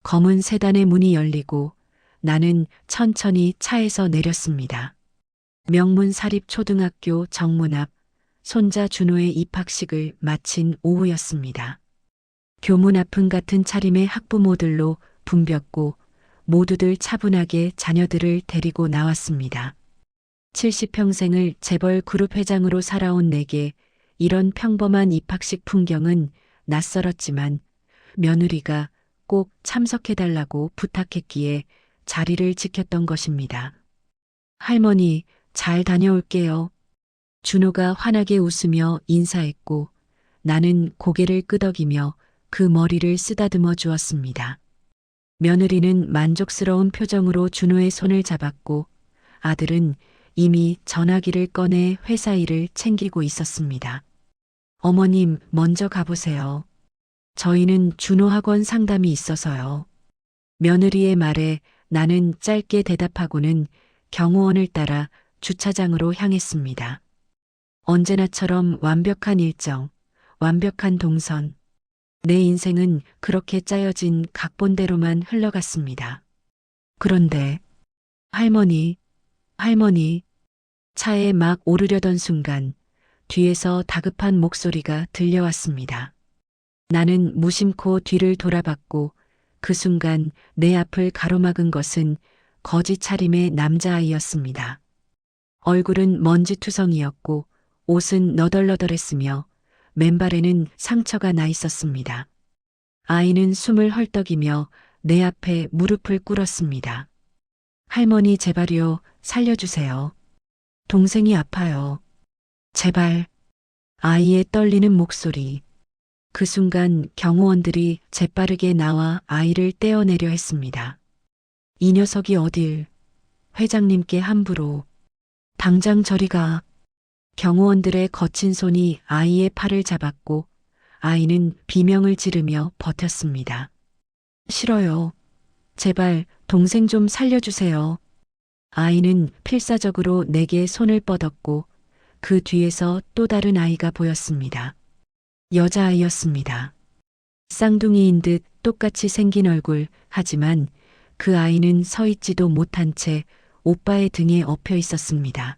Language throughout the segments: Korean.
검은 세단의 문이 열리고 나는 천천히 차에서 내렸습니다. 명문 사립초등학교 정문 앞 손자 준호의 입학식을 마친 오후였습니다. 교문 앞은 같은 차림의 학부모들로 붐볐고 모두들 차분하게 자녀들을 데리고 나왔습니다. 70평생을 재벌 그룹 회장으로 살아온 내게 이런 평범한 입학식 풍경은 낯설었지만 며느리가 꼭 참석해달라고 부탁했기에 자리를 지켰던 것입니다. 할머니, 잘 다녀올게요. 준호가 환하게 웃으며 인사했고 나는 고개를 끄덕이며 그 머리를 쓰다듬어 주었습니다. 며느리는 만족스러운 표정으로 준호의 손을 잡았고 아들은 이미 전화기를 꺼내 회사 일을 챙기고 있었습니다. 어머님, 먼저 가보세요. 저희는 준호 학원 상담이 있어서요. 며느리의 말에 나는 짧게 대답하고는 경호원을 따라 주차장으로 향했습니다. 언제나처럼 완벽한 일정, 완벽한 동선. 내 인생은 그렇게 짜여진 각본대로만 흘러갔습니다. 그런데 할머니, 차에 막 오르려던 순간 뒤에서 다급한 목소리가 들려왔습니다. 나는 무심코 뒤를 돌아봤고 그 순간 내 앞을 가로막은 것은 거지 차림의 남자아이였습니다. 얼굴은 먼지투성이었고 옷은 너덜너덜했으며 맨발에는 상처가 나 있었습니다. 아이는 숨을 헐떡이며 내 앞에 무릎을 꿇었습니다. 할머니 제발요, 살려주세요. 동생이 아파요. 제발. 아이의 떨리는 목소리. 그 순간 경호원들이 재빠르게 나와 아이를 떼어내려 했습니다. 이 녀석이 어딜? 회장님께 함부로. 당장 저리 가. 경호원들의 거친 손이 아이의 팔을 잡았고 아이는 비명을 지르며 버텼습니다. 싫어요. 제발 동생 좀 살려주세요. 아이는 필사적으로 내게 손을 뻗었고 그 뒤에서 또 다른 아이가 보였습니다. 여자아이였습니다. 쌍둥이인 듯 똑같이 생긴 얼굴, 하지만 그 아이는 서 있지도 못한 채 오빠의 등에 엎여 있었습니다.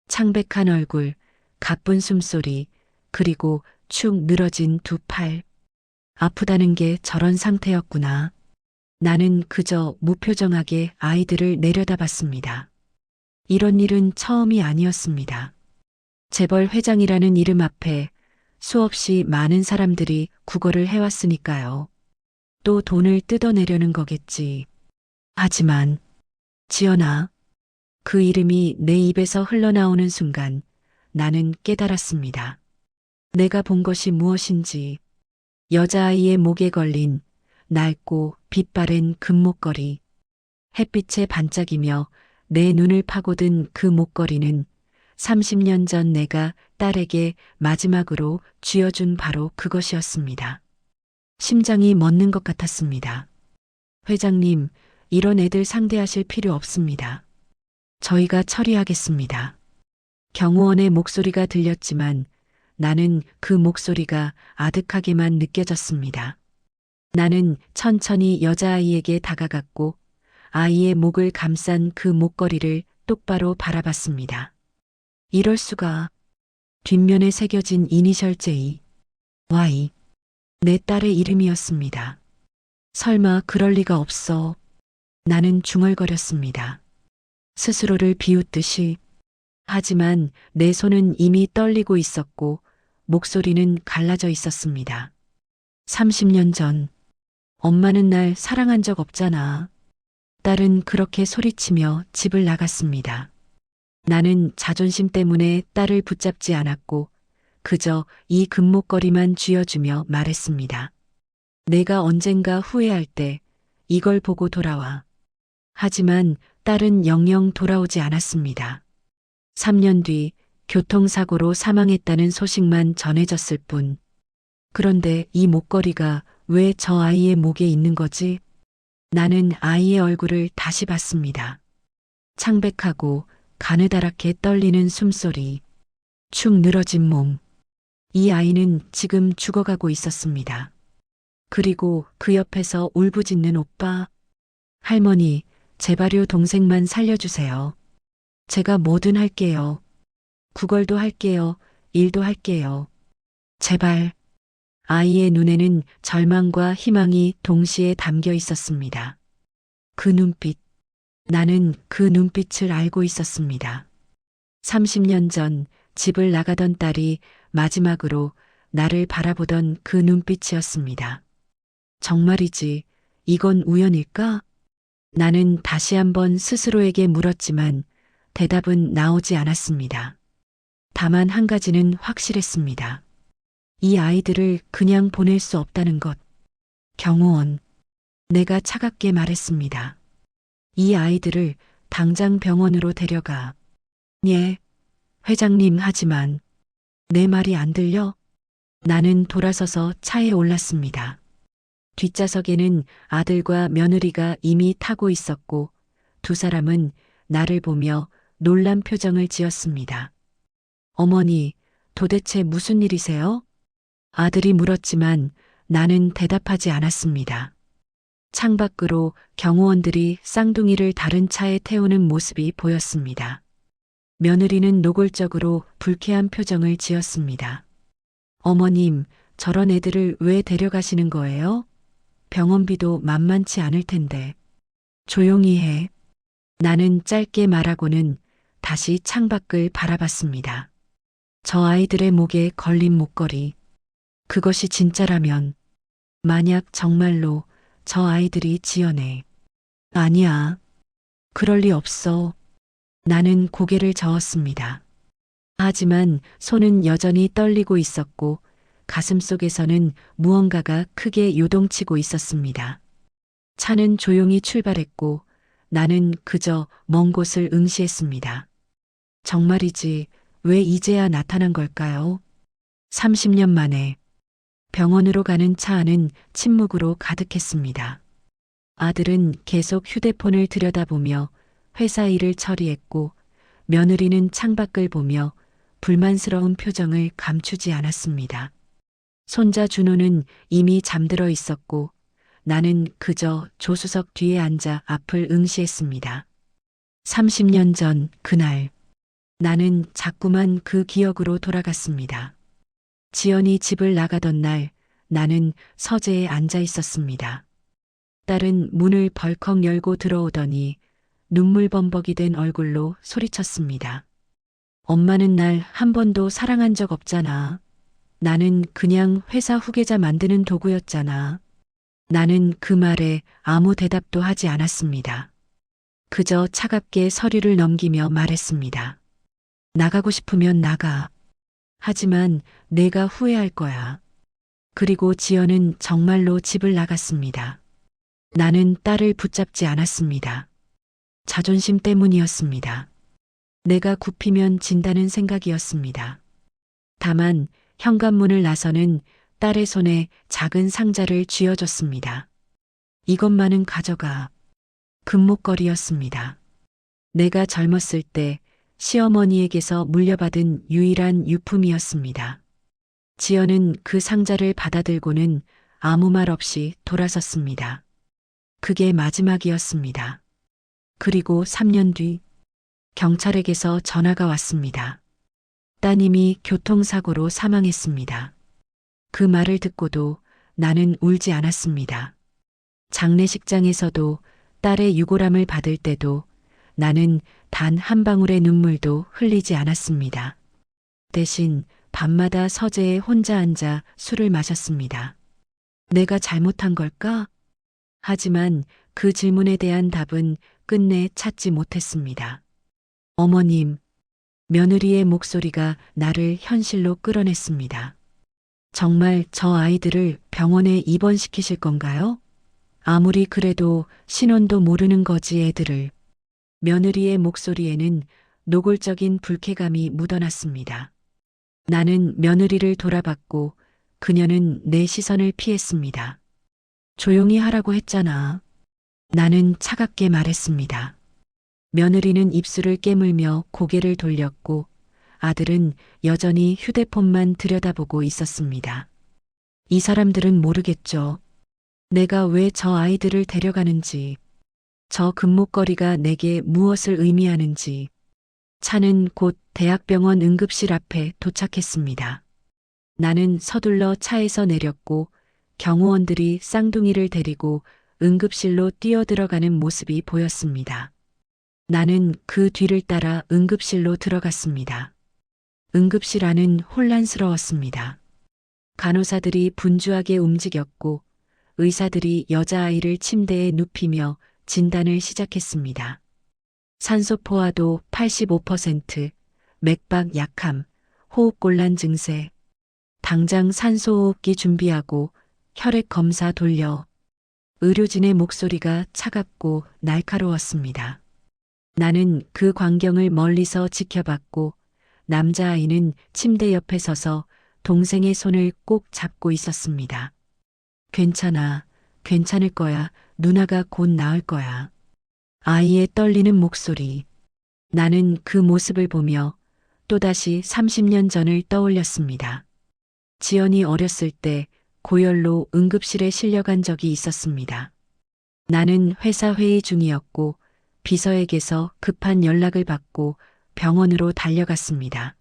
창백한 얼굴, 가쁜 숨소리, 그리고 축 늘어진 두 팔. 아프다는 게 저런 상태였구나. 나는 그저 무표정하게 아이들을 내려다봤습니다. 이런 일은 처음이 아니었습니다. 재벌 회장이라는 이름 앞에 수없이 많은 사람들이 구걸을 해왔으니까요. 또 돈을 뜯어내려는 거겠지. 하지만 지연아, 그 이름이 내 입에서 흘러나오는 순간 나는 깨달았습니다. 내가 본 것이 무엇인지. 여자아이의 목에 걸린 낡고 빛바랜 금목걸이. 햇빛에 반짝이며 내 눈을 파고든 그 목걸이는 30년 전 내가 딸에게 마지막으로 쥐어준 바로 그것이었습니다. 심장이 멎는 것 같았습니다. 회장님, 이런 애들 상대하실 필요 없습니다. 저희가 처리하겠습니다. 경호원의 목소리가 들렸지만 나는 그 목소리가 아득하게만 느껴졌습니다. 나는 천천히 여자아이에게 다가갔고 아이의 목을 감싼 그 목걸이를 똑바로 바라봤습니다. 이럴 수가. 뒷면에 새겨진 이니셜 J, Y. 내 딸의 이름이었습니다. 설마 그럴 리가 없어. 나는 중얼거렸습니다. 스스로를 비웃듯이. 하지만 내 손은 이미 떨리고 있었고 목소리는 갈라져 있었습니다. 30년 전, 엄마는 날 사랑한 적 없잖아. 딸은 그렇게 소리치며 집을 나갔습니다. 나는 자존심 때문에 딸을 붙잡지 않았고 그저 이 금목걸이만 쥐어주며 말했습니다. 내가 언젠가 후회할 때 이걸 보고 돌아와. 하지만 딸은 영영 돌아오지 않았습니다. 3년 뒤 교통사고로 사망했다는 소식만 전해졌을 뿐. 그런데 이 목걸이가 왜 저 아이의 목에 있는 거지? 나는 아이의 얼굴을 다시 봤습니다. 창백하고 가느다랗게 떨리는 숨소리, 축 늘어진 몸. 이 아이는 지금 죽어가고 있었습니다. 그리고 그 옆에서 울부짖는 오빠. 할머니, 제발요 동생만 살려주세요. 제가 뭐든 할게요. 구걸도 할게요. 일도 할게요. 제발. 아이의 눈에는 절망과 희망이 동시에 담겨 있었습니다. 그 눈빛. 나는 그 눈빛을 알고 있었습니다. 30년 전 집을 나가던 딸이 마지막으로 나를 바라보던 그 눈빛이었습니다. 정말이지, 이건 우연일까? 나는 다시 한번 스스로에게 물었지만 대답은 나오지 않았습니다. 다만 한 가지는 확실했습니다. 이 아이들을 그냥 보낼 수 없다는 것. 경호원. 내가 차갑게 말했습니다. 이 아이들을 당장 병원으로 데려가. 예, 회장님 하지만 내 말이 안 들려? 나는 돌아서서 차에 올랐습니다. 뒷좌석에는 아들과 며느리가 이미 타고 있었고 두 사람은 나를 보며 놀란 표정을 지었습니다. 어머니, 도대체 무슨 일이세요? 아들이 물었지만 나는 대답하지 않았습니다. 창밖으로 경호원들이 쌍둥이를 다른 차에 태우는 모습이 보였습니다. 며느리는 노골적으로 불쾌한 표정을 지었습니다. 어머님, 저런 애들을 왜 데려가시는 거예요? 병원비도 만만치 않을 텐데. 조용히 해. 나는 짧게 말하고는 다시 창밖을 바라봤습니다. 저 아이들의 목에 걸린 목걸이. 그것이 진짜라면, 만약 정말로 저 아이들이 지연해. 아니야. 그럴 리 없어. 나는 고개를 저었습니다. 하지만 손은 여전히 떨리고 있었고 가슴 속에서는 무언가가 크게 요동치고 있었습니다. 차는 조용히 출발했고 나는 그저 먼 곳을 응시했습니다. 정말이지 왜 이제야 나타난 걸까요? 30년 만에 병원으로 가는 차 안은 침묵으로 가득했습니다. 아들은 계속 휴대폰을 들여다보며 회사 일을 처리했고 며느리는 창밖을 보며 불만스러운 표정을 감추지 않았습니다. 손자 준호는 이미 잠들어 있었고 나는 그저 조수석 뒤에 앉아 앞을 응시했습니다. 30년 전 그날 나는 자꾸만 그 기억으로 돌아갔습니다. 지연이 집을 나가던 날 나는 서재에 앉아 있었습니다. 딸은 문을 벌컥 열고 들어오더니 눈물범벅이 된 얼굴로 소리쳤습니다. 엄마는 날 한 번도 사랑한 적 없잖아. 나는 그냥 회사 후계자 만드는 도구였잖아. 나는 그 말에 아무 대답도 하지 않았습니다. 그저 차갑게 서류를 넘기며 말했습니다. 나가고 싶으면 나가. 하지만 내가 후회할 거야. 그리고 지연은 정말로 집을 나갔습니다. 나는 딸을 붙잡지 않았습니다. 자존심 때문이었습니다. 내가 굽히면 진다는 생각이었습니다. 다만 현관문을 나서는 딸의 손에 작은 상자를 쥐어줬습니다. 이것만은 가져가. 금목걸이였습니다. 내가 젊었을 때 시어머니에게서 물려받은 유일한 유품이었습니다. 지연은 그 상자를 받아들고는 아무 말 없이 돌아섰습니다. 그게 마지막이었습니다. 그리고 3년 뒤 경찰에게서 전화가 왔습니다. 따님이 교통사고로 사망했습니다. 그 말을 듣고도 나는 울지 않았습니다. 장례식장에서도 딸의 유골함을 받을 때도 나는 단 한 방울의 눈물도 흘리지 않았습니다. 대신 밤마다 서재에 혼자 앉아 술을 마셨습니다. 내가 잘못한 걸까? 하지만 그 질문에 대한 답은 끝내 찾지 못했습니다. 어머님, 며느리의 목소리가 나를 현실로 끌어냈습니다. 정말 저 아이들을 병원에 입원시키실 건가요? 아무리 그래도 신원도 모르는 거지 애들을. 며느리의 목소리에는 노골적인 불쾌감이 묻어났습니다. 나는 며느리를 돌아봤고 그녀는 내 시선을 피했습니다. 조용히 하라고 했잖아. 나는 차갑게 말했습니다. 며느리는 입술을 깨물며 고개를 돌렸고 아들은 여전히 휴대폰만 들여다보고 있었습니다. 이 사람들은 모르겠죠. 내가 왜 저 아이들을 데려가는지, 저 금목걸이가 내게 무엇을 의미하는지. 차는 곧 대학병원 응급실 앞에 도착했습니다. 나는 서둘러 차에서 내렸고 경호원들이 쌍둥이를 데리고 응급실로 뛰어들어가는 모습이 보였습니다. 나는 그 뒤를 따라 응급실로 들어갔습니다. 응급실 안은 혼란스러웠습니다. 간호사들이 분주하게 움직였고 의사들이 여자아이를 침대에 눕히며 진단을 시작했습니다. 산소 포화도 85%, 맥박 약함, 호흡곤란 증세. 당장 산소호흡기 준비하고 혈액 검사 돌려. 의료진의 목소리가 차갑고 날카로웠습니다. 나는 그 광경을 멀리서 지켜봤고 남자아이는 침대 옆에 서서 동생의 손을 꼭 잡고 있었습니다. 괜찮아, 괜찮을 거야, 누나가 곧 나을 거야. 아이의 떨리는 목소리. 나는 그 모습을 보며 또다시 30년 전을 떠올렸습니다. 지연이 어렸을 때 고열로 응급실에 실려간 적이 있었습니다. 나는 회사 회의 중이었고 비서에게서 급한 연락을 받고 병원으로 달려갔습니다.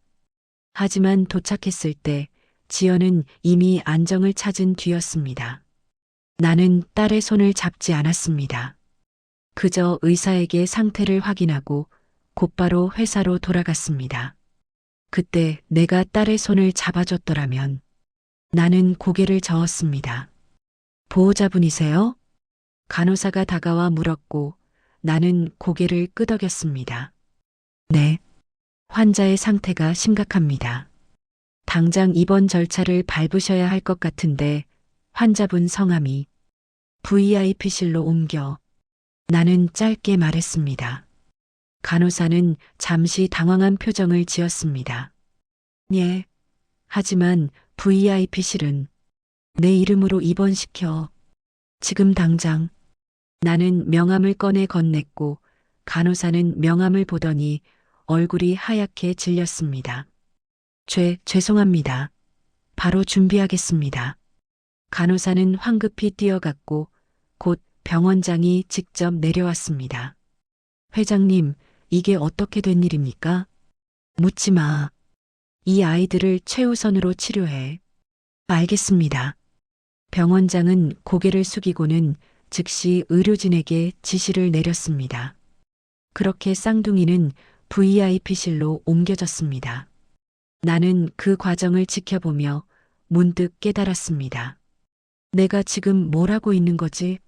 하지만 도착했을 때 지연은 이미 안정을 찾은 뒤였습니다. 나는 딸의 손을 잡지 않았습니다. 그저 의사에게 상태를 확인하고 곧바로 회사로 돌아갔습니다. 그때 내가 딸의 손을 잡아줬더라면. 나는 고개를 저었습니다. 보호자분이세요? 간호사가 다가와 물었고 나는 고개를 끄덕였습니다. 네. 환자의 상태가 심각합니다. 당장 입원 절차를 밟으셔야 할 것 같은데 환자분 성함이 VIP실로 옮겨. 나는 짧게 말했습니다. 간호사는 잠시 당황한 표정을 지었습니다. 예. 하지만 VIP실은 내 이름으로 입원시켜. 지금 당장. 나는 명함을 꺼내 건넸고 간호사는 명함을 보더니 얼굴이 하얗게 질렸습니다. 죄송합니다. 바로 준비하겠습니다. 간호사는 황급히 뛰어갔고 곧 병원장이 직접 내려왔습니다. 회장님, 이게 어떻게 된 일입니까? 묻지 마. 이 아이들을 최우선으로 치료해. 알겠습니다. 병원장은 고개를 숙이고는 즉시 의료진에게 지시를 내렸습니다. 그렇게 쌍둥이는 VIP실로 옮겨졌습니다. 나는 그 과정을 지켜보며 문득 깨달았습니다. 내가 지금 뭘 하고 있는 거지?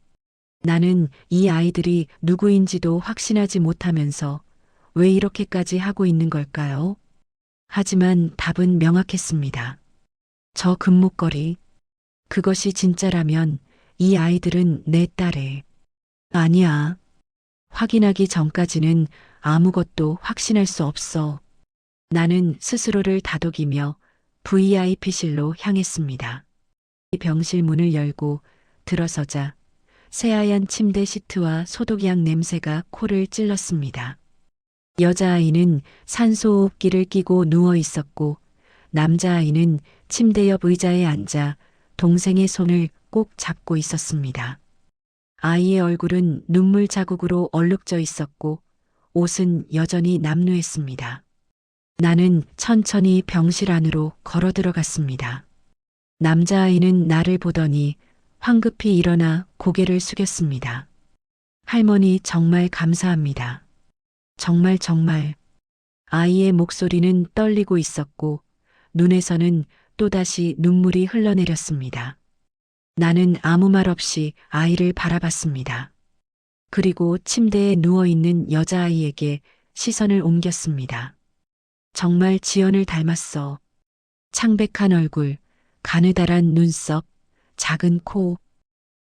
나는 이 아이들이 누구인지도 확신하지 못하면서 왜 이렇게까지 하고 있는 걸까요? 하지만 답은 명확했습니다. 저 금목걸이. 그것이 진짜라면 이 아이들은 내 딸의. 아니야. 확인하기 전까지는 아무것도 확신할 수 없어. 나는 스스로를 다독이며 VIP실로 향했습니다. 병실 문을 열고 들어서자 새하얀 침대 시트와 소독약 냄새가 코를 찔렀습니다. 여자아이는 산소호흡기를 끼고 누워 있었고 남자아이는 침대 옆 의자에 앉아 동생의 손을 꼭 잡고 있었습니다. 아이의 얼굴은 눈물 자국으로 얼룩져 있었고 옷은 여전히 남루했습니다. 나는 천천히 병실 안으로 걸어 들어갔습니다. 남자아이는 나를 보더니 황급히 일어나 고개를 숙였습니다. 할머니 정말 감사합니다. 정말. 아이의 목소리는 떨리고 있었고 눈에서는 또다시 눈물이 흘러내렸습니다. 나는 아무 말 없이 아이를 바라봤습니다. 그리고 침대에 누워있는 여자아이에게 시선을 옮겼습니다. 정말 지연을 닮았어. 창백한 얼굴, 가느다란 눈썹, 작은 코.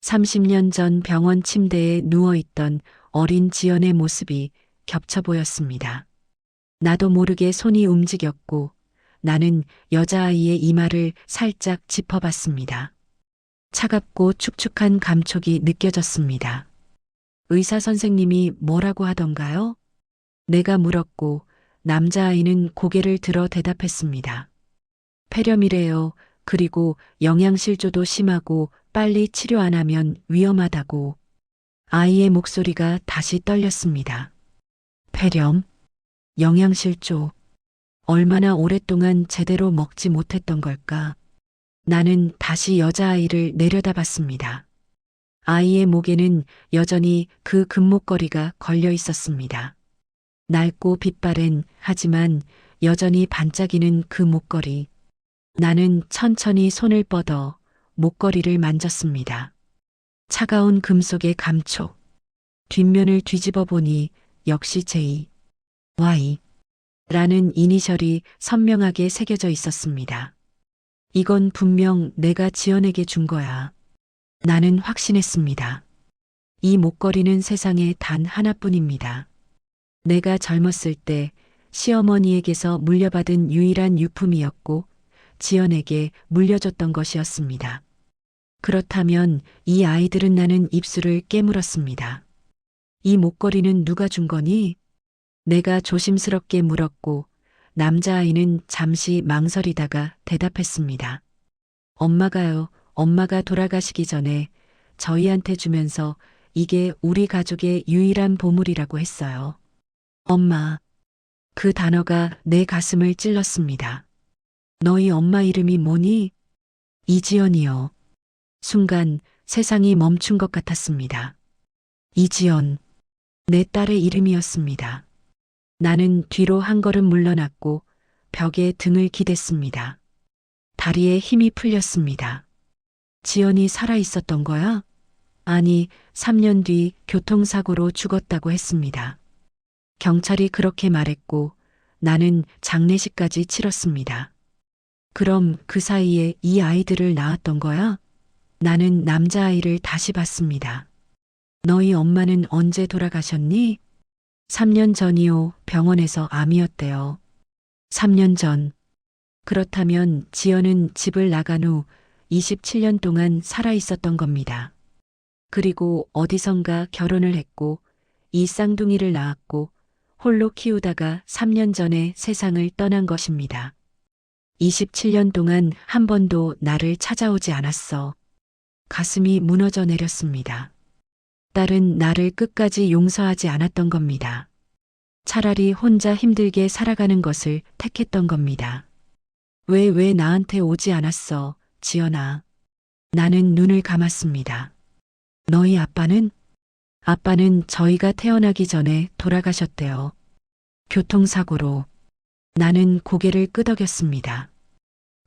30년 전 병원 침대에 누워있던 어린 지연의 모습이 겹쳐 보였습니다. 나도 모르게 손이 움직였고 나는 여자아이의 이마를 살짝 짚어봤습니다. 차갑고 축축한 감촉이 느껴졌습니다. 의사 선생님이 뭐라고 하던가요? 내가 물었고 남자아이는 고개를 들어 대답했습니다. 폐렴이래요. 그리고 영양실조도 심하고 빨리 치료 안 하면 위험하다고. 아이의 목소리가 다시 떨렸습니다. 폐렴, 영양실조. 얼마나 오랫동안 제대로 먹지 못했던 걸까? 나는 다시 여자아이를 내려다봤습니다. 아이의 목에는 여전히 그 금목걸이가 걸려 있었습니다. 낡고 빛바랜 하지만 여전히 반짝이는 그 목걸이. 나는 천천히 손을 뻗어 목걸이를 만졌습니다. 차가운 금속의 감촉. 뒷면을 뒤집어 보니 역시 J, Y 라는 이니셜이 선명하게 새겨져 있었습니다. 이건 분명 내가 지연에게 준 거야. 나는 확신했습니다. 이 목걸이는 세상에 단 하나뿐입니다. 내가 젊었을 때 시어머니에게서 물려받은 유일한 유품이었고 지연에게 물려줬던 것이었습니다. 그렇다면 이 아이들은 나는 입술을 깨물었습니다. 이 목걸이는 누가 준 거니? 내가 조심스럽게 물었고 남자아이는 잠시 망설이다가 대답했습니다. 엄마가요. 엄마가 돌아가시기 전에 저희한테 주면서 이게 우리 가족의 유일한 보물이라고 했어요. 엄마. 그 단어가 내 가슴을 찔렀습니다. 너희 엄마 이름이 뭐니? 이지연이요. 순간 세상이 멈춘 것 같았습니다. 이지연. 내 딸의 이름이었습니다. 나는 뒤로 한 걸음 물러났고 벽에 등을 기댔습니다. 다리에 힘이 풀렸습니다. 지연이 살아 있었던 거야? 아니, 3년 뒤 교통사고로 죽었다고 했습니다. 경찰이 그렇게 말했고 나는 장례식까지 치렀습니다. 그럼 그 사이에 이 아이들을 낳았던 거야? 나는 남자아이를 다시 봤습니다. 너희 엄마는 언제 돌아가셨니? 3년 전이요. 병원에서 암이었대요. 3년 전. 그렇다면 지연은 집을 나간 후 27년 동안 살아 있었던 겁니다. 그리고 어디선가 결혼을 했고 이 쌍둥이를 낳았고 홀로 키우다가 3년 전에 세상을 떠난 것입니다. 27년 동안 한 번도 나를 찾아오지 않았어. 가슴이 무너져 내렸습니다. 딸은 나를 끝까지 용서하지 않았던 겁니다. 차라리 혼자 힘들게 살아가는 것을 택했던 겁니다. 왜 나한테 오지 않았어, 지연아. 나는 눈을 감았습니다. 너희 아빠는? 아빠는 저희가 태어나기 전에 돌아가셨대요. 교통사고로. 나는 고개를 끄덕였습니다.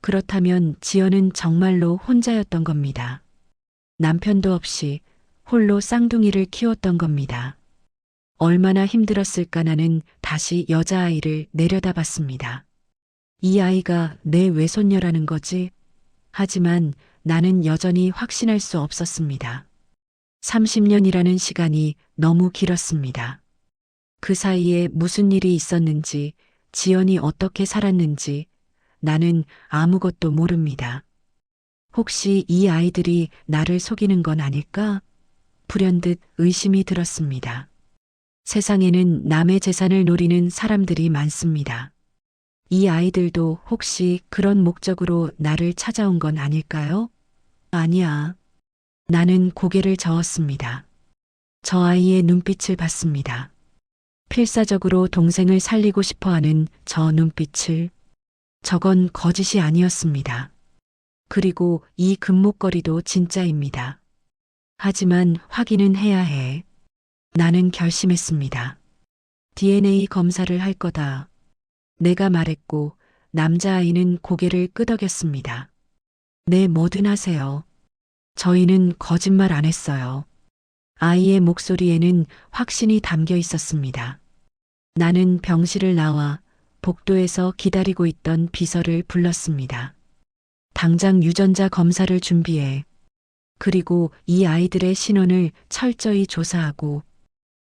그렇다면 지연은 정말로 혼자였던 겁니다. 남편도 없이 홀로 쌍둥이를 키웠던 겁니다. 얼마나 힘들었을까. 나는 다시 여자아이를 내려다봤습니다. 이 아이가 내 외손녀라는 거지? 하지만 나는 여전히 확신할 수 없었습니다. 30년이라는 시간이 너무 길었습니다. 그 사이에 무슨 일이 있었는지, 지연이 어떻게 살았는지 나는 아무것도 모릅니다. 혹시 이 아이들이 나를 속이는 건 아닐까? 불현듯 의심이 들었습니다. 세상에는 남의 재산을 노리는 사람들이 많습니다. 이 아이들도 혹시 그런 목적으로 나를 찾아온 건 아닐까요? 아니야. 나는 고개를 저었습니다. 저 아이의 눈빛을 봤습니다. 필사적으로 동생을 살리고 싶어 하는 저 눈빛을. 저건 거짓이 아니었습니다. 그리고 이 금목걸이도 진짜입니다. 하지만 확인은 해야 해. 나는 결심했습니다. DNA 검사를 할 거다. 내가 말했고 남자아이는 고개를 끄덕였습니다. 네, 뭐든 하세요. 저희는 거짓말 안 했어요. 아이의 목소리에는 확신이 담겨 있었습니다. 나는 병실을 나와 복도에서 기다리고 있던 비서를 불렀습니다. 당장 유전자 검사를 준비해. 그리고 이 아이들의 신원을 철저히 조사하고.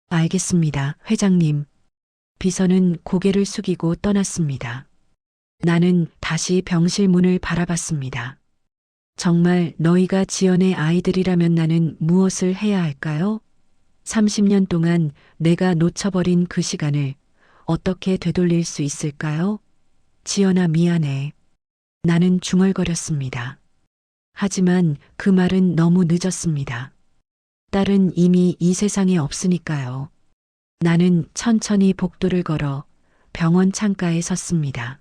알겠습니다, 회장님. 비서는 고개를 숙이고 떠났습니다. 나는 다시 병실 문을 바라봤습니다. 정말 너희가 지연의 아이들이라면 나는 무엇을 해야 할까요? 30년 동안 내가 놓쳐버린 그 시간을 어떻게 되돌릴 수 있을까요? 지연아, 미안해. 나는 중얼거렸습니다. 하지만 그 말은 너무 늦었습니다. 딸은 이미 이 세상에 없으니까요. 나는 천천히 복도를 걸어 병원 창가에 섰습니다.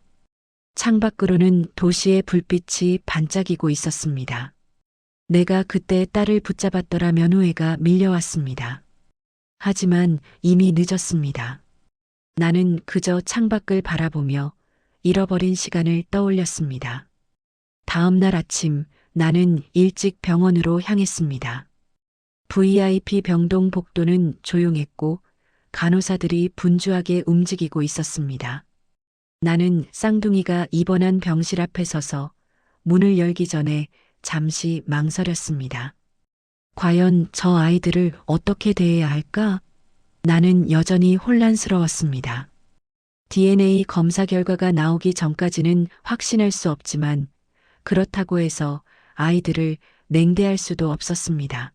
창밖으로는 도시의 불빛이 반짝이고 있었습니다. 내가 그때 딸을 붙잡았더라면 후회가 밀려왔습니다. 하지만 이미 늦었습니다. 나는 그저 창밖을 바라보며 잃어버린 시간을 떠올렸습니다. 다음 날 아침 나는 일찍 병원으로 향했습니다. VIP 병동 복도는 조용했고 간호사들이 분주하게 움직이고 있었습니다. 나는 쌍둥이가 입원한 병실 앞에 서서 문을 열기 전에 잠시 망설였습니다. 과연 저 아이들을 어떻게 대해야 할까? 나는 여전히 혼란스러웠습니다. DNA 검사 결과가 나오기 전까지는 확신할 수 없지만 그렇다고 해서 아이들을 냉대할 수도 없었습니다.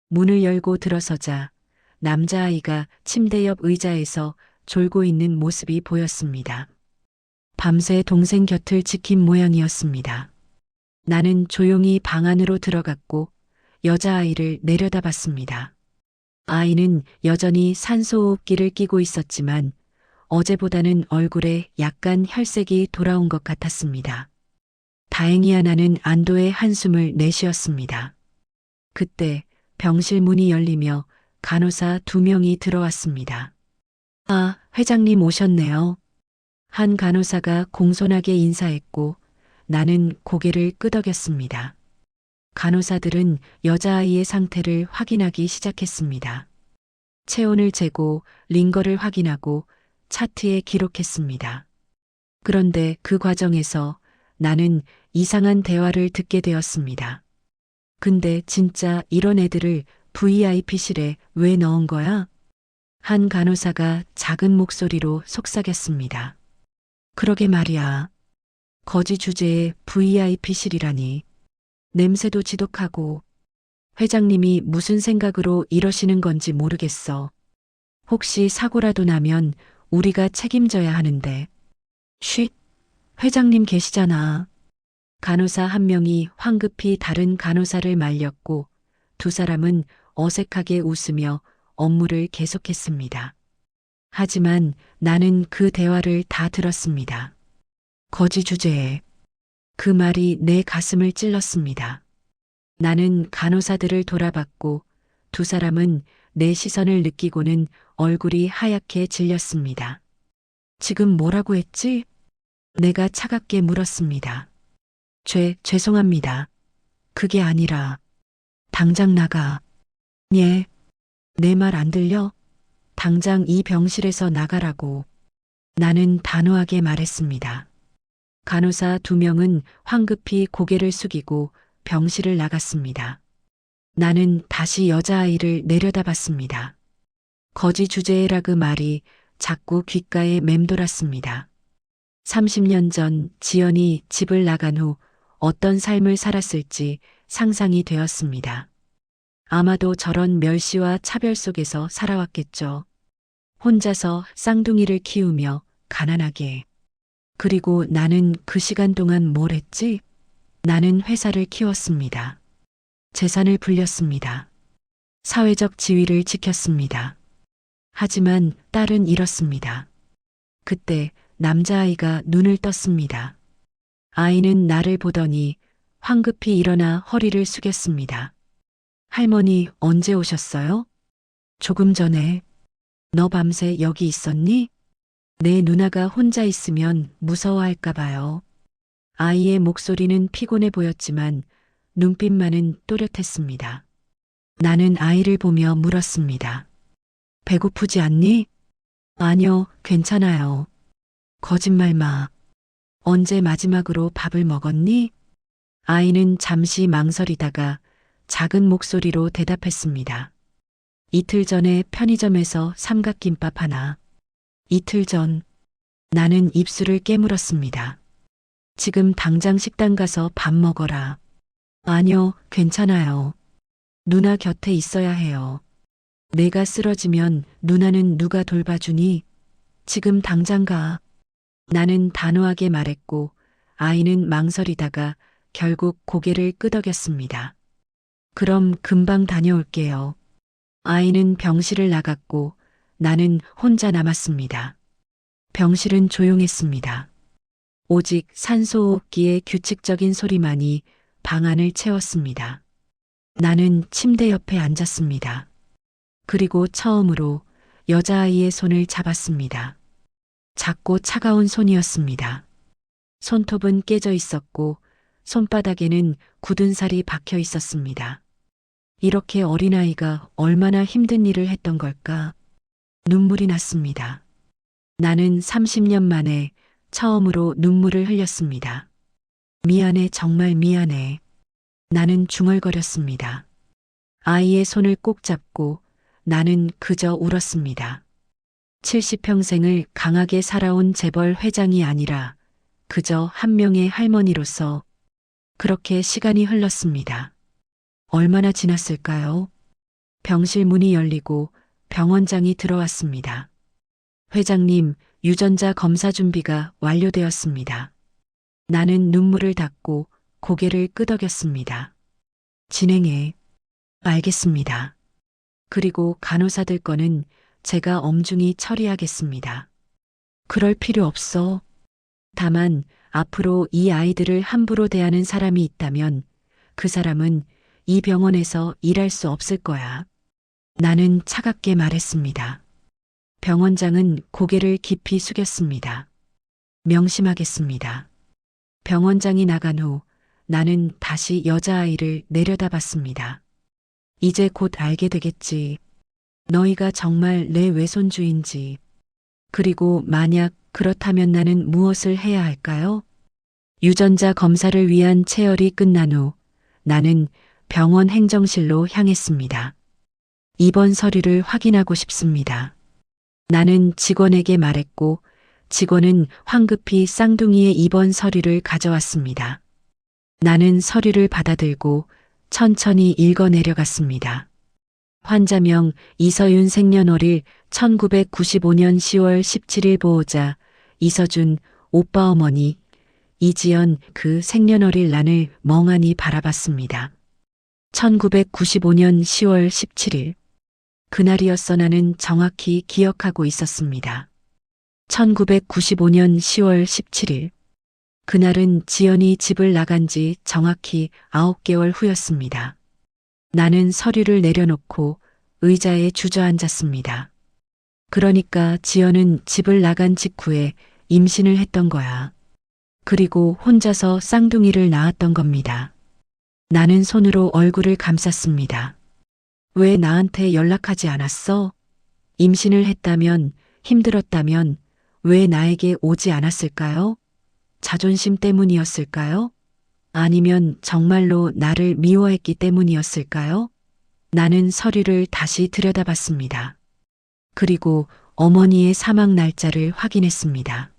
문을 열고 들어서자 남자아이가 침대 옆 의자에서 졸고 있는 모습이 보였습니다. 밤새 동생 곁을 지킨 모양이었습니다. 나는 조용히 방 안으로 들어갔고 여자아이를 내려다봤습니다. 아이는 여전히 산소호흡기를 끼고 있었지만 어제보다는 얼굴에 약간 혈색이 돌아온 것 같았습니다. 다행이야 나는 안도의 한숨을 내쉬었습니다. 그때 병실 문이 열리며 간호사 2명이 들어왔습니다. 아, 회장님 오셨네요. 한 간호사가 공손하게 인사했고 나는 고개를 끄덕였습니다. 간호사들은 여자아이의 상태를 확인하기 시작했습니다. 체온을 재고 링거를 확인하고 차트에 기록했습니다. 그런데 그 과정에서 나는 이상한 대화를 듣게 되었습니다. 근데 진짜 이런 애들을 VIP실에 왜 넣은 거야? 한 간호사가 작은 목소리로 속삭였습니다. 그러게 말이야. 거지 주제에 VIP실이라니. 냄새도 지독하고 회장님이 무슨 생각으로 이러시는 건지 모르겠어. 혹시 사고라도 나면 우리가 책임져야 하는데. 쉿, 회장님 계시잖아. 간호사 한 명이 황급히 다른 간호사를 말렸고 두 사람은 어색하게 웃으며 업무를 계속했습니다. 하지만 나는 그 대화를 다 들었습니다. 거지 주제에. 그 말이 내 가슴을 찔렀습니다. 나는 간호사들을 돌아봤고 두 사람은 내 시선을 느끼고는 얼굴이 하얗게 질렸습니다. 지금 뭐라고 했지? 내가 차갑게 물었습니다. 죄송합니다. 그게 아니라 당장 나가. 예. 내 말 안 들려? 당장 이 병실에서 나가라고. 나는 단호하게 말했습니다. 간호사 2명은 황급히 고개를 숙이고 병실을 나갔습니다. 나는 다시 여자아이를 내려다봤습니다. 거지 주제에라 그 말이 자꾸 귓가에 맴돌았습니다. 30년 전 지연이 집을 나간 후 어떤 삶을 살았을지 상상이 되었습니다. 아마도 저런 멸시와 차별 속에서 살아왔겠죠. 혼자서 쌍둥이를 키우며 가난하게. 그리고 나는 그 시간 동안 뭘 했지? 나는 회사를 키웠습니다. 재산을 불렸습니다. 사회적 지위를 지켰습니다. 하지만 딸은 잃었습니다. 그때 남자아이가 눈을 떴습니다. 아이는 나를 보더니 황급히 일어나 허리를 숙였습니다. 할머니 언제 오셨어요? 조금 전에. 너 밤새 여기 있었니? 내 누나가 혼자 있으면 무서워할까 봐요. 아이의 목소리는 피곤해 보였지만 눈빛만은 또렷했습니다. 나는 아이를 보며 물었습니다. 배고프지 않니? 아니요, 괜찮아요. 거짓말 마. 언제 마지막으로 밥을 먹었니? 아이는 잠시 망설이다가 작은 목소리로 대답했습니다. 이틀 전에 편의점에서 삼각김밥 하나. 이틀 전. 나는 입술을 깨물었습니다. 지금 당장 식당 가서 밥 먹어라. 아니요, 괜찮아요. 누나 곁에 있어야 해요. 내가 쓰러지면 누나는 누가 돌봐주니? 지금 당장 가. 나는 단호하게 말했고 아이는 망설이다가 결국 고개를 끄덕였습니다. 그럼 금방 다녀올게요. 아이는 병실을 나갔고 나는 혼자 남았습니다. 병실은 조용했습니다. 오직 산소호흡기의 규칙적인 소리만이 방 안을 채웠습니다. 나는 침대 옆에 앉았습니다. 그리고 처음으로 여자아이의 손을 잡았습니다. 작고 차가운 손이었습니다. 손톱은 깨져 있었고 손바닥에는 굳은 살이 박혀 있었습니다. 이렇게 어린아이가 얼마나 힘든 일을 했던 걸까? 눈물이 났습니다. 나는 30년 만에 처음으로 눈물을 흘렸습니다. 미안해, 정말 미안해. 나는 중얼거렸습니다. 아이의 손을 꼭 잡고 나는 그저 울었습니다. 70평생을 강하게 살아온 재벌 회장이 아니라 그저 한 명의 할머니로서 그렇게 시간이 흘렀습니다. 얼마나 지났을까요? 병실 문이 열리고 병원장이 들어왔습니다. 회장님, 유전자 검사 준비가 완료되었습니다. 나는 눈물을 닦고 고개를 끄덕였습니다. 진행해. 알겠습니다. 그리고 간호사들 거는 제가 엄중히 처리하겠습니다. 그럴 필요 없어. 다만 앞으로 이 아이들을 함부로 대하는 사람이 있다면 그 사람은 이 병원에서 일할 수 없을 거야. 나는 차갑게 말했습니다. 병원장은 고개를 깊이 숙였습니다. 명심하겠습니다. 병원장이 나간 후 나는 다시 여자아이를 내려다봤습니다. 이제 곧 알게 되겠지. 너희가 정말 내 외손주인지. 그리고 만약 그렇다면 나는 무엇을 해야 할까요? 유전자 검사를 위한 체열이 끝난 후 나는 병원 행정실로 향했습니다. 입원 서류를 확인하고 싶습니다. 나는 직원에게 말했고 직원은 황급히 쌍둥이의 입원 서류를 가져왔습니다. 나는 서류를 받아들고 천천히 읽어 내려갔습니다. 환자명 이서윤 생년월일 1995년 10월 17일 보호자 이서준 오빠 어머니 이지연 그 생년월일 난을 멍하니 바라봤습니다. 1995년 10월 17일 그날이었어. 나는 정확히 기억하고 있었습니다. 1995년 10월 17일 그날은 지연이 집을 나간 지 정확히 9개월 후였습니다. 나는 서류를 내려놓고 의자에 주저앉았습니다. 그러니까 지연은 집을 나간 직후에 임신을 했던 거야. 그리고 혼자서 쌍둥이를 낳았던 겁니다. 나는 손으로 얼굴을 감쌌습니다. 왜 나한테 연락하지 않았어? 임신을 했다면, 힘들었다면 왜 나에게 오지 않았을까요? 자존심 때문이었을까요? 아니면 정말로 나를 미워했기 때문이었을까요? 나는 서류를 다시 들여다봤습니다. 그리고 어머니의 사망 날짜를 확인했습니다.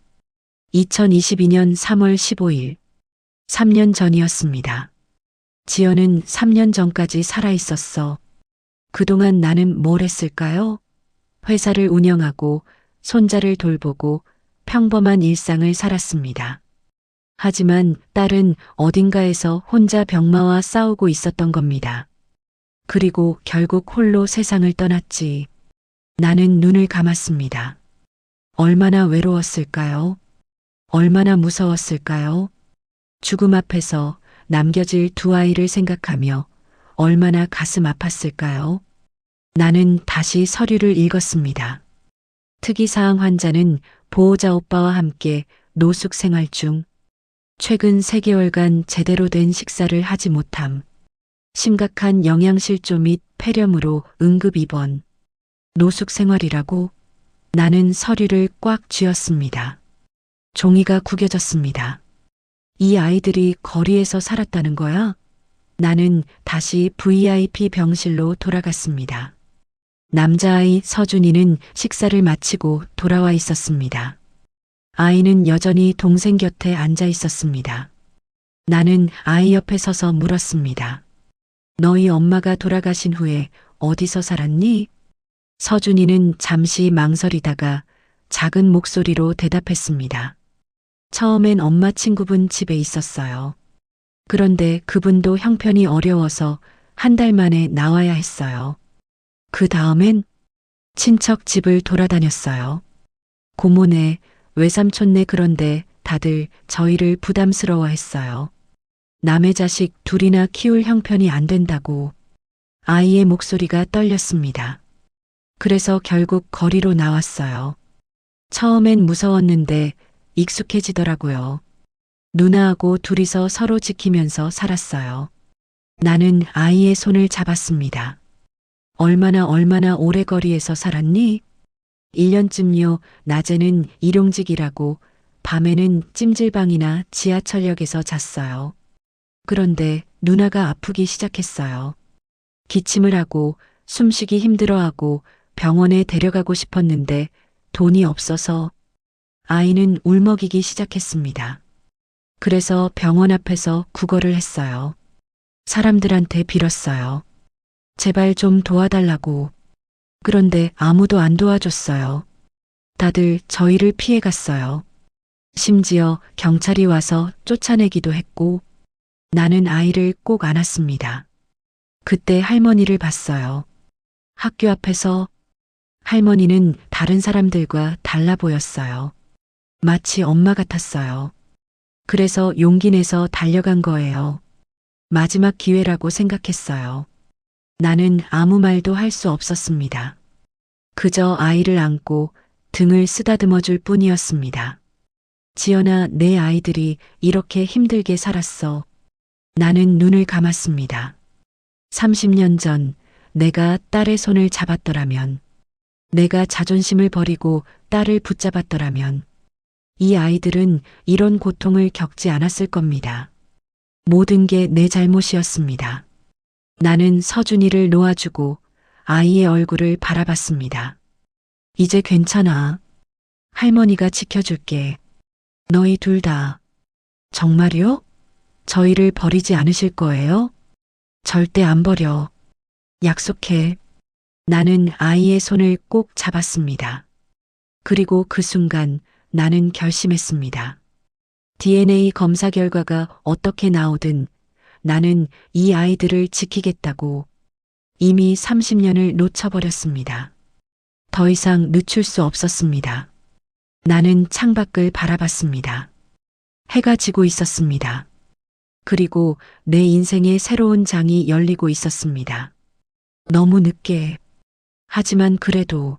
2022년 3월 15일, 3년 전이었습니다. 지연은 3년 전까지 살아있었어. 그동안 나는 뭘 했을까요? 회사를 운영하고 손자를 돌보고 평범한 일상을 살았습니다. 하지만 딸은 어딘가에서 혼자 병마와 싸우고 있었던 겁니다. 그리고 결국 홀로 세상을 떠났지. 나는 눈을 감았습니다. 얼마나 외로웠을까요? 얼마나 무서웠을까요? 죽음 앞에서 남겨질 두 아이를 생각하며 얼마나 가슴 아팠을까요? 나는 다시 서류를 읽었습니다. 특이사항 환자는 보호자 오빠와 함께 노숙 생활 중 최근 3개월간 제대로 된 식사를 하지 못함. 심각한 영양실조 및 폐렴으로 응급 입원. 노숙 생활이라고? 나는 서류를 꽉 쥐었습니다. 종이가 구겨졌습니다. 이 아이들이 거리에서 살았다는 거야? 나는 다시 VIP 병실로 돌아갔습니다. 남자아이 서준이는 식사를 마치고 돌아와 있었습니다. 아이는 여전히 동생 곁에 앉아 있었습니다. 나는 아이 옆에 서서 물었습니다. 너희 엄마가 돌아가신 후에 어디서 살았니? 서준이는 잠시 망설이다가 작은 목소리로 대답했습니다. 처음엔 엄마 친구분 집에 있었어요. 그런데 그분도 형편이 어려워서 한 달 만에 나와야 했어요. 그 다음엔 친척 집을 돌아다녔어요. 고모네, 외삼촌네 그런데 다들 저희를 부담스러워 했어요. 남의 자식 둘이나 키울 형편이 안 된다고 아이의 목소리가 떨렸습니다. 그래서 결국 거리로 나왔어요. 처음엔 무서웠는데 익숙해지더라고요. 누나하고 둘이서 서로 지키면서 살았어요. 나는 아이의 손을 잡았습니다. 얼마나 오래 거리에서 살았니? 1년쯤요. 낮에는 일용직이라고 밤에는 찜질방이나 지하철역에서 잤어요. 그런데 누나가 아프기 시작했어요. 기침을 하고 숨쉬기 힘들어하고 병원에 데려가고 싶었는데 돈이 없어서 아이는 울먹이기 시작했습니다. 그래서 병원 앞에서 구걸을 했어요. 사람들한테 빌었어요. 제발 좀 도와달라고. 그런데 아무도 안 도와줬어요. 다들 저희를 피해갔어요. 심지어 경찰이 와서 쫓아내기도 했고 나는 아이를 꼭 안았습니다. 그때 할머니를 봤어요. 학교 앞에서 할머니는 다른 사람들과 달라 보였어요. 마치 엄마 같았어요. 그래서 용기 내서 달려간 거예요. 마지막 기회라고 생각했어요. 나는 아무 말도 할 수 없었습니다. 그저 아이를 안고 등을 쓰다듬어 줄 뿐이었습니다. 지연아, 내 아이들이 이렇게 힘들게 살았어. 나는 눈을 감았습니다. 30년 전 내가 딸의 손을 잡았더라면, 내가 자존심을 버리고 딸을 붙잡았더라면, 이 아이들은 이런 고통을 겪지 않았을 겁니다. 모든 게 내 잘못이었습니다. 나는 서준이를 놓아주고 아이의 얼굴을 바라봤습니다. 이제 괜찮아. 할머니가 지켜줄게. 너희 둘 다. 정말요? 저희를 버리지 않으실 거예요? 절대 안 버려. 약속해. 나는 아이의 손을 꼭 잡았습니다. 그리고 그 순간 나는 결심했습니다. DNA 검사 결과가 어떻게 나오든 나는 이 아이들을 지키겠다고. 이미 30년을 놓쳐버렸습니다. 더 이상 늦출 수 없었습니다. 나는 창밖을 바라봤습니다. 해가 지고 있었습니다. 그리고 내 인생의 새로운 장이 열리고 있었습니다. 너무 늦게. 하지만 그래도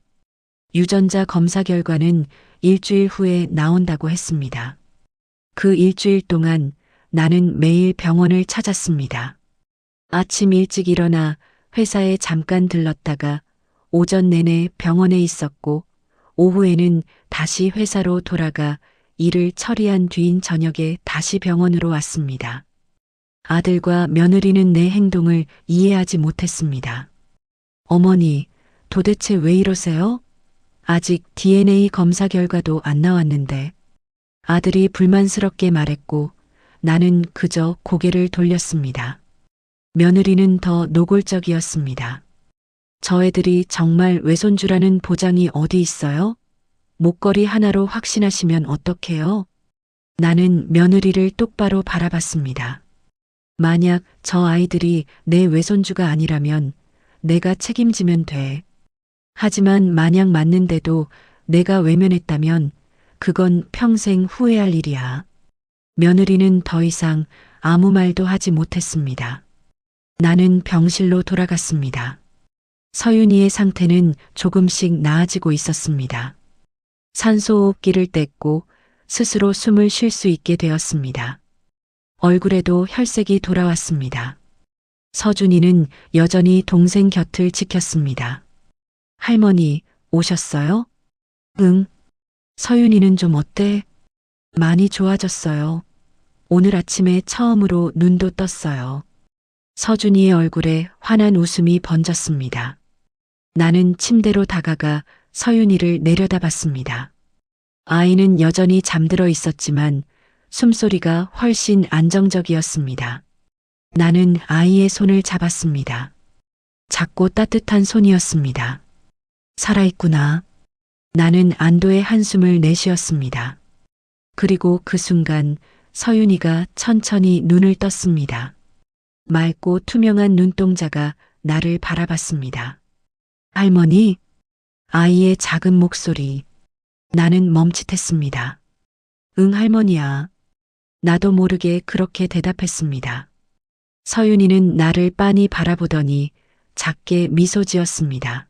유전자 검사 결과는 일주일 후에 나온다고 했습니다. 그 일주일 동안 나는 매일 병원을 찾았습니다. 아침 일찍 일어나 회사에 잠깐 들렀다가 오전 내내 병원에 있었고 오후에는 다시 회사로 돌아가 일을 처리한 뒤인 저녁에 다시 병원으로 왔습니다. 아들과 며느리는 내 행동을 이해하지 못했습니다. 어머니, 도대체 왜 이러세요? 아직 DNA 검사 결과도 안 나왔는데. 아들이 불만스럽게 말했고 나는 그저 고개를 돌렸습니다. 며느리는 더 노골적이었습니다. 저 애들이 정말 외손주라는 보장이 어디 있어요? 목걸이 하나로 확신하시면 어떡해요? 나는 며느리를 똑바로 바라봤습니다. 만약 저 아이들이 내 외손주가 아니라면 내가 책임지면 돼. 하지만 만약 맞는데도 내가 외면했다면 그건 평생 후회할 일이야. 며느리는 더 이상 아무 말도 하지 못했습니다. 나는 병실로 돌아갔습니다. 서윤이의 상태는 조금씩 나아지고 있었습니다. 산소호흡기를 뗐고 스스로 숨을 쉴 수 있게 되었습니다. 얼굴에도 혈색이 돌아왔습니다. 서준이는 여전히 동생 곁을 지켰습니다. 할머니, 오셨어요? 응. 서윤이는 좀 어때? 많이 좋아졌어요. 오늘 아침에 처음으로 눈도 떴어요. 서준이의 얼굴에 환한 웃음이 번졌습니다. 나는 침대로 다가가 서윤이를 내려다봤습니다. 아이는 여전히 잠들어 있었지만 숨소리가 훨씬 안정적이었습니다. 나는 아이의 손을 잡았습니다. 작고 따뜻한 손이었습니다. 살아있구나. 나는 안도의 한숨을 내쉬었습니다. 그리고 그 순간 서윤이가 천천히 눈을 떴습니다. 맑고 투명한 눈동자가 나를 바라봤습니다. 할머니, 아이의 작은 목소리. 나는 멈칫했습니다. 응, 할머니야. 나도 모르게 그렇게 대답했습니다. 서윤이는 나를 빤히 바라보더니 작게 미소 지었습니다.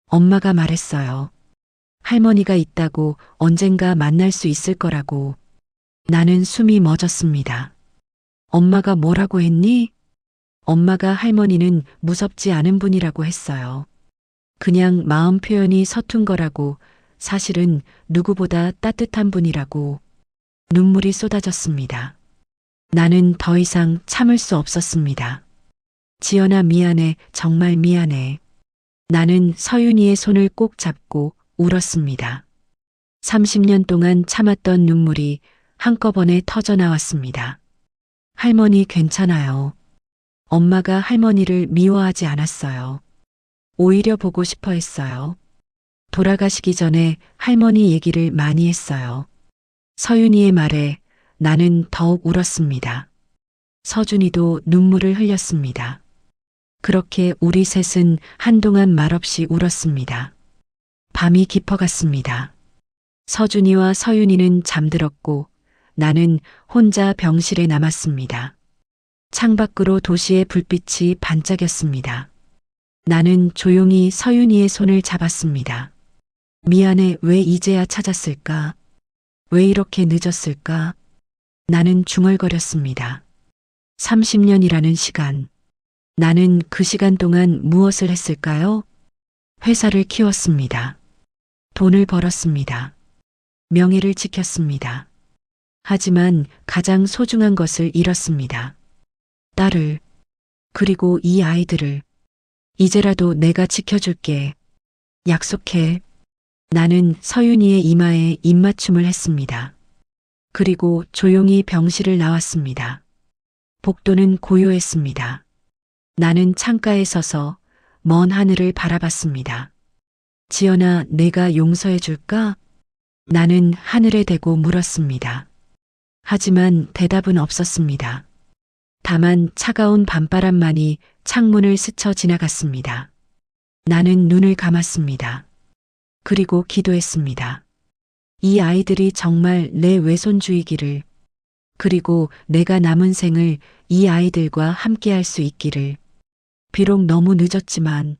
엄마가 말했어요. 할머니가 있다고 언젠가 만날 수 있을 거라고. 나는 숨이 멎었습니다. 엄마가 뭐라고 했니? 엄마가 할머니는 무섭지 않은 분이라고 했어요. 그냥 마음 표현이 서툰 거라고, 사실은 누구보다 따뜻한 분이라고. 눈물이 쏟아졌습니다. 나는 더 이상 참을 수 없었습니다. 지연아, 미안해. 정말 미안해. 나는 서윤이의 손을 꼭 잡고 울었습니다. 30년 동안 참았던 눈물이 한꺼번에 터져 나왔습니다. 할머니 괜찮아요. 엄마가 할머니를 미워하지 않았어요. 오히려 보고 싶어 했어요. 돌아가시기 전에 할머니 얘기를 많이 했어요. 서윤이의 말에 나는 더욱 울었습니다. 서준이도 눈물을 흘렸습니다. 그렇게 우리 셋은 한동안 말없이 울었습니다. 밤이 깊어갔습니다. 서준이와 서윤이는 잠들었고 나는 혼자 병실에 남았습니다. 창밖으로 도시의 불빛이 반짝였습니다. 나는 조용히 서윤이의 손을 잡았습니다. 미안해, 왜 이제야 찾았을까? 왜 이렇게 늦었을까? 나는 중얼거렸습니다. 30년이라는 시간. 나는 그 시간 동안 무엇을 했을까요? 회사를 키웠습니다. 돈을 벌었습니다. 명예를 지켰습니다. 하지만 가장 소중한 것을 잃었습니다. 딸을, 그리고 이 아이들을. 이제라도 내가 지켜줄게. 약속해. 나는 서윤이의 이마에 입맞춤을 했습니다. 그리고 조용히 병실을 나왔습니다. 복도는 고요했습니다. 나는 창가에 서서 먼 하늘을 바라봤습니다. 지연아, 내가 용서해 줄까? 나는 하늘에 대고 물었습니다. 하지만 대답은 없었습니다. 다만 차가운 밤바람만이 창문을 스쳐 지나갔습니다. 나는 눈을 감았습니다. 그리고 기도했습니다. 이 아이들이 정말 내 외손주이기를, 그리고 내가 남은 생을 이 아이들과 함께할 수 있기를. 비록 너무 늦었지만,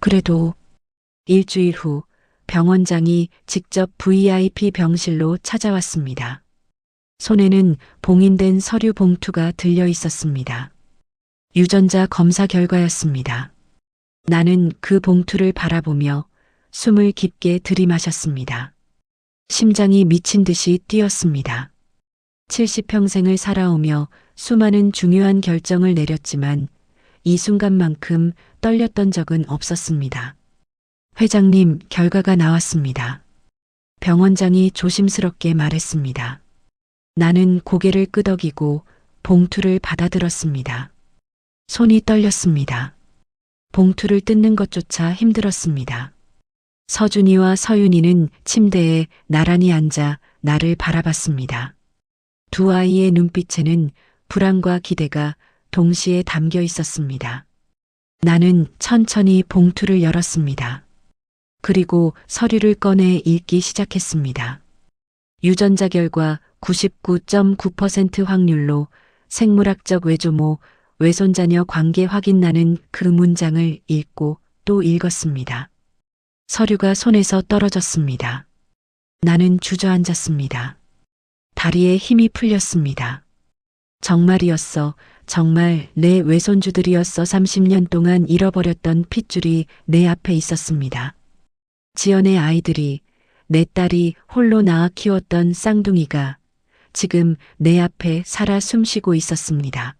그래도. 일주일 후 병원장이 직접 VIP 병실로 찾아왔습니다. 손에는 봉인된 서류 봉투가 들려 있었습니다. 유전자 검사 결과였습니다. 나는 그 봉투를 바라보며 숨을 깊게 들이마셨습니다. 심장이 미친 듯이 뛰었습니다. 70평생을 살아오며 수많은 중요한 결정을 내렸지만 이 순간만큼 떨렸던 적은 없었습니다. 회장님, 결과가 나왔습니다. 병원장이 조심스럽게 말했습니다. 나는 고개를 끄덕이고 봉투를 받아들었습니다. 손이 떨렸습니다. 봉투를 뜯는 것조차 힘들었습니다. 서준이와 서윤이는 침대에 나란히 앉아 나를 바라봤습니다. 두 아이의 눈빛에는 불안과 기대가 동시에 담겨 있었습니다. 나는 천천히 봉투를 열었습니다. 그리고 서류를 꺼내 읽기 시작했습니다. 유전자 결과 99.9% 확률로 생물학적 외조모, 외손자녀 관계 확인나는 그 문장을 읽고 또 읽었습니다. 서류가 손에서 떨어졌습니다. 나는 주저앉았습니다. 다리에 힘이 풀렸습니다. 정말이었어. 정말 내 외손주들이었어. 30년 동안 잃어버렸던 핏줄이 내 앞에 있었습니다. 지연의 아이들이, 내 딸이 홀로 낳아 키웠던 쌍둥이가 지금 내 앞에 살아 숨쉬고 있었습니다.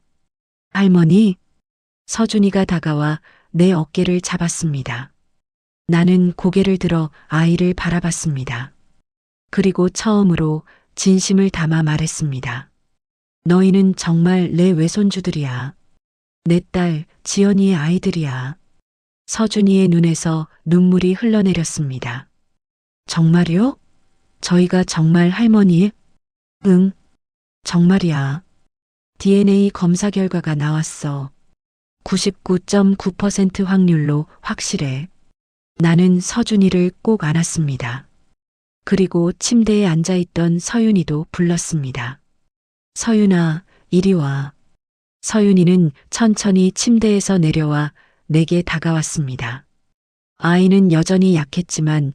할머니, 서준이가 다가와 내 어깨를 잡았습니다. 나는 고개를 들어 아이를 바라봤습니다. 그리고 처음으로 진심을 담아 말했습니다. 너희는 정말 내 외손주들이야. 내 딸 지연이의 아이들이야. 서준이의 눈에서 눈물이 흘러내렸습니다. 정말요? 저희가 정말 할머니? 응, 정말이야. DNA 검사 결과가 나왔어. 99.9% 확률로 확실해. 나는 서준이를 꼭 안았습니다. 그리고 침대에 앉아있던 서윤이도 불렀습니다. 서윤아, 이리 와. 서윤이는 천천히 침대에서 내려와 내게 다가왔습니다. 아이는 여전히 약했지만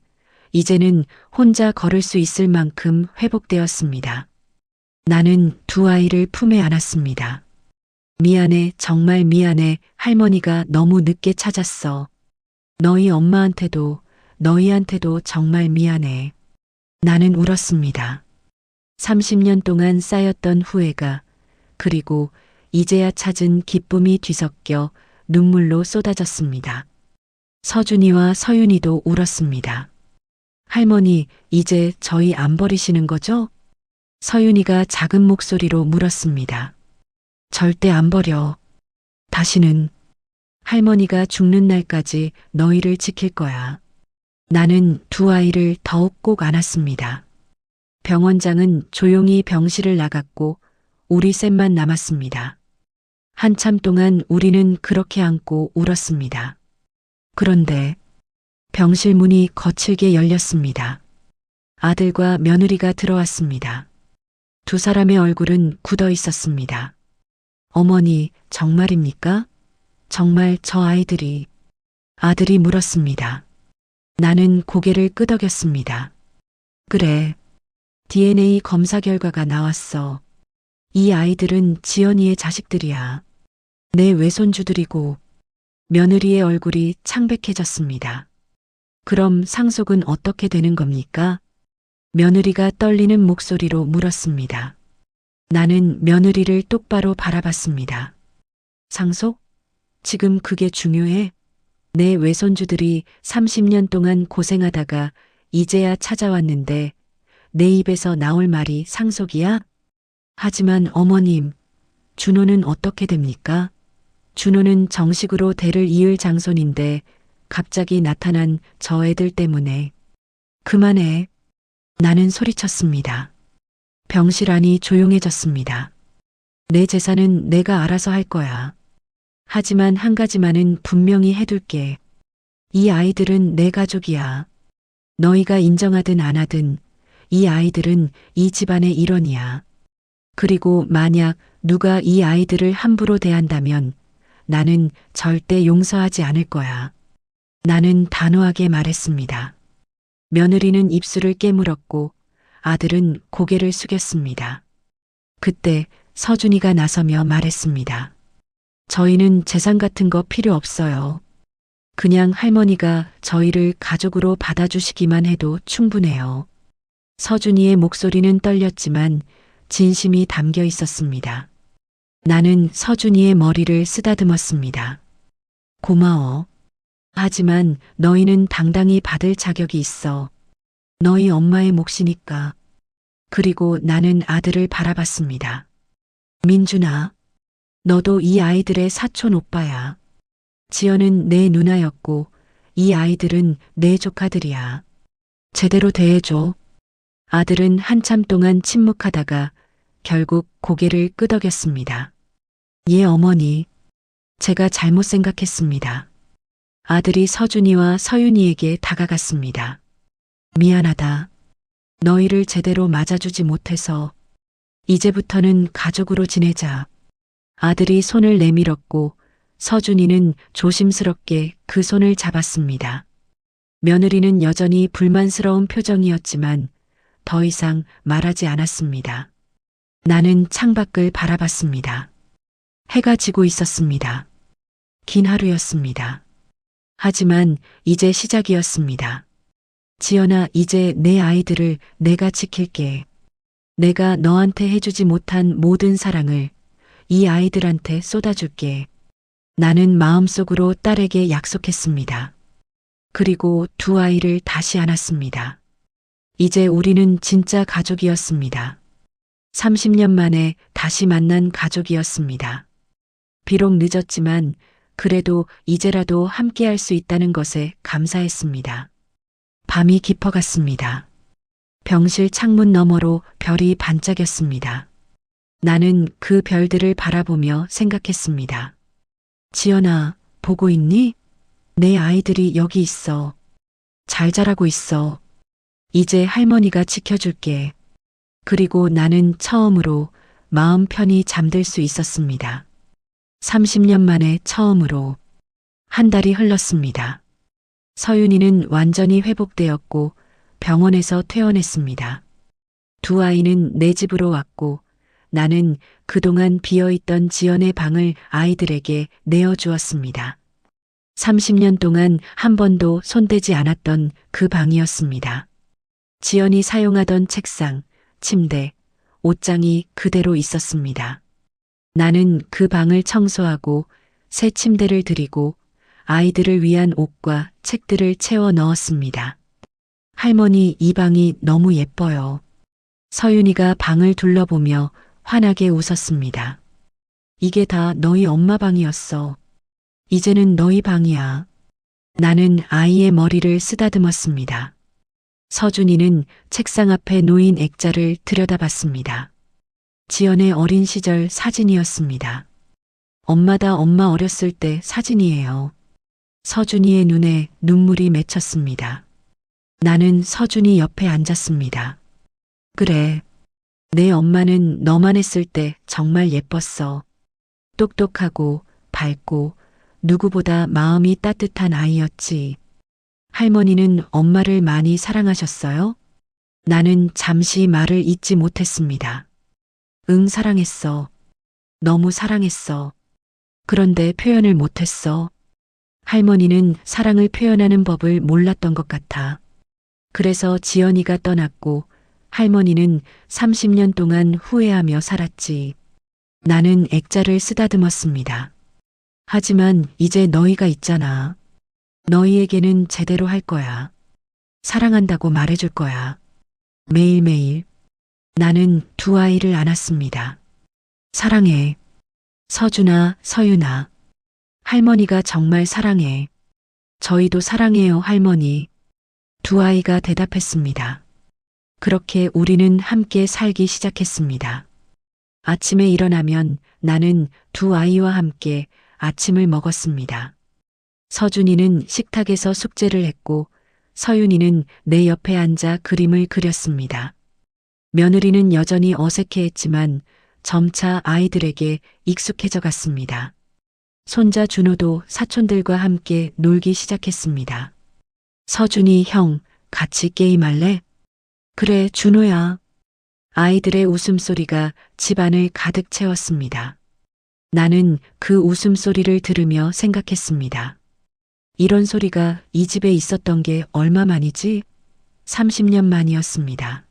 이제는 혼자 걸을 수 있을 만큼 회복되었습니다. 나는 두 아이를 품에 안았습니다. 미안해, 정말 미안해. 할머니가 너무 늦게 찾았어. 너희 엄마한테도, 너희한테도 정말 미안해. 나는 울었습니다. 30년 동안 쌓였던 후회가, 그리고 이제야 찾은 기쁨이 뒤섞여 눈물로 쏟아졌습니다. 서준이와 서윤이도 울었습니다. 할머니, 이제 저희 안 버리시는 거죠? 서윤이가 작은 목소리로 물었습니다. 절대 안 버려. 다시는 할머니가 죽는 날까지 너희를 지킬 거야. 나는 두 아이를 더욱 꼭 안았습니다. 병원장은 조용히 병실을 나갔고 우리 셋만 남았습니다. 한참 동안 우리는 그렇게 안고 울었습니다. 그런데 병실 문이 거칠게 열렸습니다. 아들과 며느리가 들어왔습니다. 두 사람의 얼굴은 굳어 있었습니다. 어머니, 정말입니까? 정말 저 아이들이... 아들이 물었습니다. 나는 고개를 끄덕였습니다. 그래. DNA 검사 결과가 나왔어. 이 아이들은 지연이의 자식들이야. 내 외손주들이고. 며느리의 얼굴이 창백해졌습니다. 그럼 상속은 어떻게 되는 겁니까? 며느리가 떨리는 목소리로 물었습니다. 나는 며느리를 똑바로 바라봤습니다. 상속? 지금 그게 중요해? 내 외손주들이 30년 동안 고생하다가 이제야 찾아왔는데 내 입에서 나올 말이 상속이야? 하지만 어머님, 준호는 어떻게 됩니까? 준호는 정식으로 대를 이을 장손인데 갑자기 나타난 저 애들 때문에. 그만해. 나는 소리쳤습니다. 병실 안이 조용해졌습니다. 내 재산은 내가 알아서 할 거야. 하지만 한 가지만은 분명히 해둘게. 이 아이들은 내 가족이야. 너희가 인정하든 안 하든 이 아이들은 이 집안의 일원이야. 그리고 만약 누가 이 아이들을 함부로 대한다면 나는 절대 용서하지 않을 거야. 나는 단호하게 말했습니다. 며느리는 입술을 깨물었고 아들은 고개를 숙였습니다. 그때 서준이가 나서며 말했습니다. 저희는 재산 같은 거 필요 없어요. 그냥 할머니가 저희를 가족으로 받아주시기만 해도 충분해요. 서준이의 목소리는 떨렸지만 진심이 담겨 있었습니다. 나는 서준이의 머리를 쓰다듬었습니다. 고마워. 하지만 너희는 당당히 받을 자격이 있어. 너희 엄마의 몫이니까. 그리고 나는 아들을 바라봤습니다. 민준아, 너도 이 아이들의 사촌 오빠야. 지연은 내 누나였고 이 아이들은 내 조카들이야. 제대로 대해줘. 아들은 한참 동안 침묵하다가 결국 고개를 끄덕였습니다. 예, 어머니. 제가 잘못 생각했습니다. 아들이 서준이와 서윤이에게 다가갔습니다. 미안하다. 너희를 제대로 맞아주지 못해서. 이제부터는 가족으로 지내자. 아들이 손을 내밀었고 서준이는 조심스럽게 그 손을 잡았습니다. 며느리는 여전히 불만스러운 표정이었지만 더 이상 말하지 않았습니다. 나는 창밖을 바라봤습니다. 해가 지고 있었습니다. 긴 하루였습니다. 하지만 이제 시작이었습니다. 지연아, 이제 내 아이들을 내가 지킬게. 내가 너한테 해주지 못한 모든 사랑을 이 아이들한테 쏟아줄게. 나는 마음속으로 딸에게 약속했습니다. 그리고 두 아이를 다시 안았습니다. 이제 우리는 진짜 가족이었습니다. 30년 만에 다시 만난 가족이었습니다. 비록 늦었지만 그래도 이제라도 함께할 수 있다는 것에 감사했습니다. 밤이 깊어갔습니다. 병실 창문 너머로 별이 반짝였습니다. 나는 그 별들을 바라보며 생각했습니다. 지연아, 보고 있니? 내 아이들이 여기 있어. 잘 자라고 있어. 이제 할머니가 지켜줄게. 그리고 나는 처음으로 마음 편히 잠들 수 있었습니다. 30년 만에 처음으로 한 달이 흘렀습니다. 서윤이는 완전히 회복되었고 병원에서 퇴원했습니다. 두 아이는 내 집으로 왔고 나는 그동안 비어있던 지연의 방을 아이들에게 내어주었습니다. 30년 동안 한 번도 손대지 않았던 그 방이었습니다. 지연이 사용하던 책상, 침대, 옷장이 그대로 있었습니다. 나는 그 방을 청소하고 새 침대를 드리고 아이들을 위한 옷과 책들을 채워 넣었습니다. 할머니, 이 방이 너무 예뻐요. 서윤이가 방을 둘러보며 환하게 웃었습니다. 이게 다 너희 엄마 방이었어. 이제는 너희 방이야. 나는 아이의 머리를 쓰다듬었습니다. 서준이는 책상 앞에 놓인 액자를 들여다봤습니다. 지연의 어린 시절 사진이었습니다. 엄마다 엄마 어렸을 때 사진이에요. 서준이의 눈에 눈물이 맺혔습니다. 나는 서준이 옆에 앉았습니다. 그래. 내 엄마는 너만 했을 때 정말 예뻤어. 똑똑하고 밝고 누구보다 마음이 따뜻한 아이였지. 할머니는 엄마를 많이 사랑하셨어요? 나는 잠시 말을 잇지 못했습니다. 응, 사랑했어. 너무 사랑했어. 그런데 표현을 못했어. 할머니는 사랑을 표현하는 법을 몰랐던 것 같아. 그래서 지연이가 떠났고 할머니는 30년 동안 후회하며 살았지. 나는 액자를 쓰다듬었습니다. 하지만 이제 너희가 있잖아. 너희에게는 제대로 할 거야. 사랑한다고 말해줄 거야. 매일매일. 나는 두 아이를 안았습니다. 사랑해. 서준아, 서윤아. 할머니가 정말 사랑해. 저희도 사랑해요, 할머니. 두 아이가 대답했습니다. 그렇게 우리는 함께 살기 시작했습니다. 아침에 일어나면 나는 두 아이와 함께 아침을 먹었습니다. 서준이는 식탁에서 숙제를 했고 서윤이는 내 옆에 앉아 그림을 그렸습니다. 며느리는 여전히 어색해했지만 점차 아이들에게 익숙해져 갔습니다. 손자 준호도 사촌들과 함께 놀기 시작했습니다. 서준이, 형, 같이 게임할래? 그래, 준호야. 아이들의 웃음소리가 집안을 가득 채웠습니다. 나는 그 웃음소리를 들으며 생각했습니다. 이런 소리가 이 집에 있었던 게 얼마만이지? 30년 만이었습니다.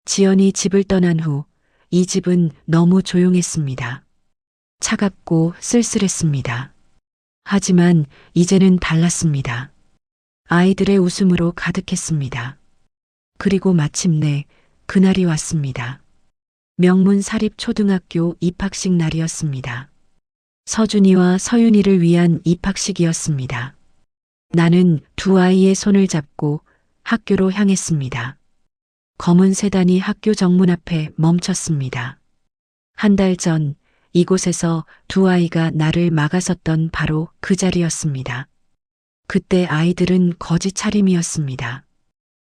지연이 집을 떠난 후 이 집은 너무 조용했습니다. 차갑고 쓸쓸했습니다. 하지만 이제는 달랐습니다. 아이들의 웃음으로 가득했습니다. 그리고 마침내 그날이 왔습니다. 명문 사립초등학교 입학식 날이었습니다. 서준이와 서윤이를 위한 입학식이었습니다. 나는 두 아이의 손을 잡고 학교로 향했습니다. 검은 세단이 학교 정문 앞에 멈췄습니다. 한 달 전 이곳에서 두 아이가 나를 막아섰던 바로 그 자리였습니다. 그때 아이들은 거지 차림이었습니다.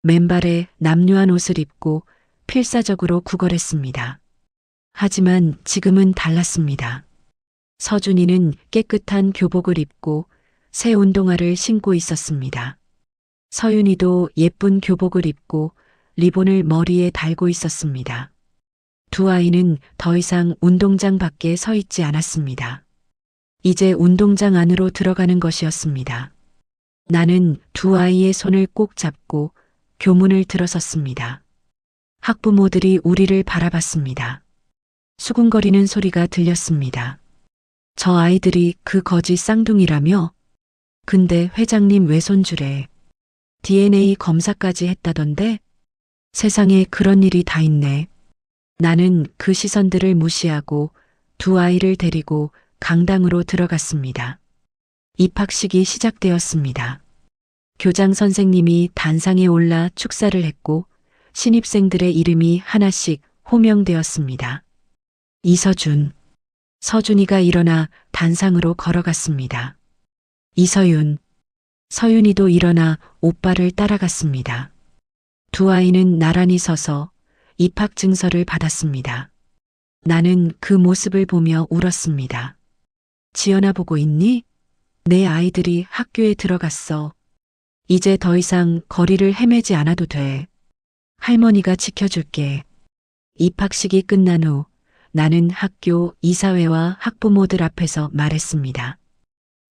맨발에 남루한 옷을 입고 필사적으로 구걸했습니다. 하지만 지금은 달랐습니다. 서준이는 깨끗한 교복을 입고 새 운동화를 신고 있었습니다. 서윤이도 예쁜 교복을 입고 리본을 머리에 달고 있었습니다. 두 아이는 더 이상 운동장 밖에 서 있지 않았습니다. 이제 운동장 안으로 들어가는 것이었습니다. 나는 두 아이의 손을 꼭 잡고 교문을 들어섰습니다. 학부모들이 우리를 바라봤습니다. 수군거리는 소리가 들렸습니다. 저 아이들이 그 거지 쌍둥이라며? 근데 회장님 외손주래. DNA 검사까지 했다던데? 세상에 그런 일이 다 있네. 나는 그 시선들을 무시하고 두 아이를 데리고 강당으로 들어갔습니다. 입학식이 시작되었습니다. 교장 선생님이 단상에 올라 축사를 했고 신입생들의 이름이 하나씩 호명되었습니다. 이서준. 서준이가 일어나 단상으로 걸어갔습니다. 이서윤. 서윤이도 일어나 오빠를 따라갔습니다. 두 아이는 나란히 서서 입학 증서를 받았습니다. 나는 그 모습을 보며 울었습니다. 지연아 보고 있니? 내 아이들이 학교에 들어갔어. 이제 더 이상 거리를 헤매지 않아도 돼. 할머니가 지켜줄게. 입학식이 끝난 후 나는 학교 이사회와 학부모들 앞에서 말했습니다.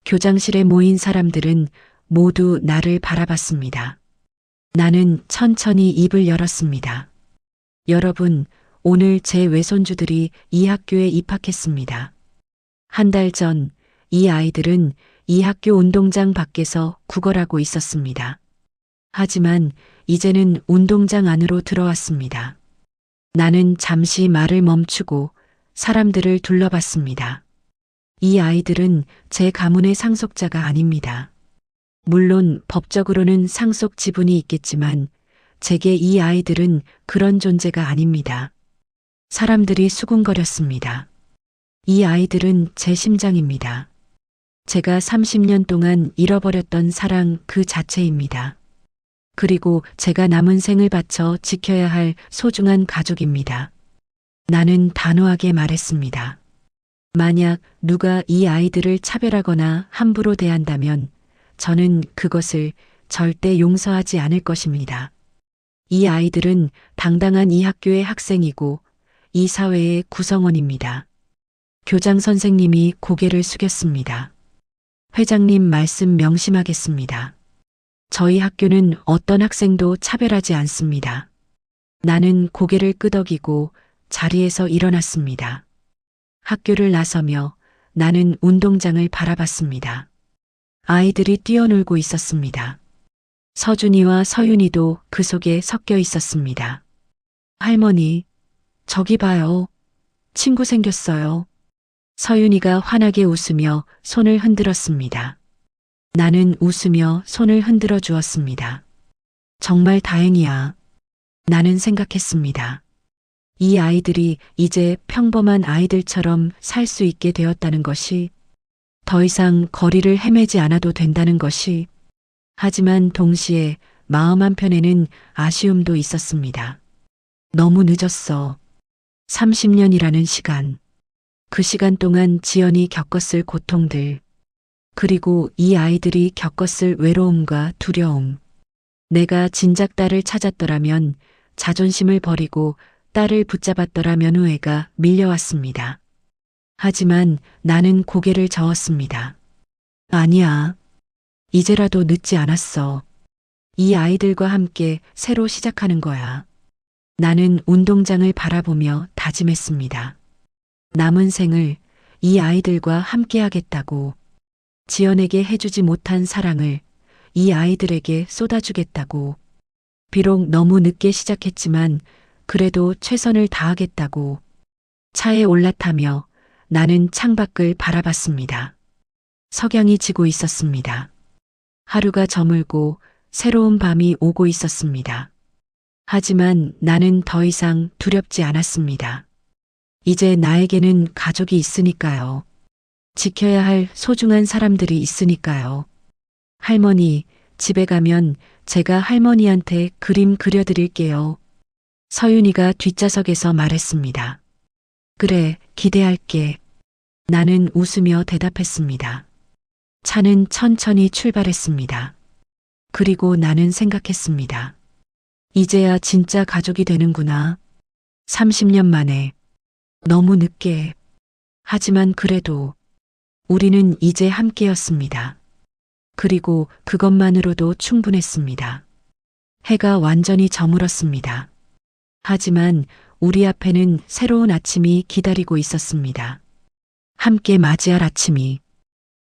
교장실에 모인 사람들은 모두 나를 바라봤습니다. 나는 천천히 입을 열었습니다. 여러분, 오늘 제 외손주들이 이 학교에 입학했습니다. 한 달 전 이 아이들은 이 학교 운동장 밖에서 구걸하고 있었습니다. 하지만 이제는 운동장 안으로 들어왔습니다. 나는 잠시 말을 멈추고 사람들을 둘러봤습니다. 이 아이들은 제 가문의 상속자가 아닙니다. 물론 법적으로는 상속 지분이 있겠지만 제게 이 아이들은 그런 존재가 아닙니다. 사람들이 수군거렸습니다. 이 아이들은 제 심장입니다. 제가 30년 동안 잃어버렸던 사랑 그 자체입니다. 그리고 제가 남은 생을 바쳐 지켜야 할 소중한 가족입니다. 나는 단호하게 말했습니다. 만약 누가 이 아이들을 차별하거나 함부로 대한다면 저는 그것을 절대 용서하지 않을 것입니다. 이 아이들은 당당한 이 학교의 학생이고 이 사회의 구성원입니다. 교장 선생님이 고개를 숙였습니다. 회장님 말씀 명심하겠습니다. 저희 학교는 어떤 학생도 차별하지 않습니다. 나는 고개를 끄덕이고 자리에서 일어났습니다. 학교를 나서며 나는 운동장을 바라봤습니다. 아이들이 뛰어놀고 있었습니다. 서준이와 서윤이도 그 속에 섞여 있었습니다. 할머니, 저기 봐요. 친구 생겼어요. 서윤이가 환하게 웃으며 손을 흔들었습니다. 나는 웃으며 손을 흔들어 주었습니다. 정말 다행이야. 나는 생각했습니다. 이 아이들이 이제 평범한 아이들처럼 살 수 있게 되었다는 것이, 더 이상 거리를 헤매지 않아도 된다는 것이, 하지만 동시에 마음 한편에는 아쉬움도 있었습니다. 너무 늦었어. 30년이라는 시간. 그 시간 동안 지연이 겪었을 고통들, 그리고 이 아이들이 겪었을 외로움과 두려움. 내가 진작 딸을 찾았더라면, 자존심을 버리고 딸을 붙잡았더라면 후회가 밀려왔습니다. 하지만 나는 고개를 저었습니다. 아니야. 이제라도 늦지 않았어. 이 아이들과 함께 새로 시작하는 거야. 나는 운동장을 바라보며 다짐했습니다. 남은 생을 이 아이들과 함께 하겠다고. 지연에게 해주지 못한 사랑을 이 아이들에게 쏟아주겠다고. 비록 너무 늦게 시작했지만 그래도 최선을 다하겠다고. 차에 올라타며 나는 창밖을 바라봤습니다. 석양이 지고 있었습니다. 하루가 저물고 새로운 밤이 오고 있었습니다. 하지만 나는 더 이상 두렵지 않았습니다. 이제 나에게는 가족이 있으니까요. 지켜야 할 소중한 사람들이 있으니까요. 할머니, 집에 가면 제가 할머니한테 그림 그려드릴게요. 서윤이가 뒷좌석에서 말했습니다. 그래, 기대할게. 나는 웃으며 대답했습니다. 차는 천천히 출발했습니다. 그리고 나는 생각했습니다. 이제야 진짜 가족이 되는구나. 30년 만에. 너무 늦게. 하지만 그래도 우리는 이제 함께였습니다. 그리고 그것만으로도 충분했습니다. 해가 완전히 저물었습니다. 하지만 우리 앞에는 새로운 아침이 기다리고 있었습니다. 함께 맞이할 아침이.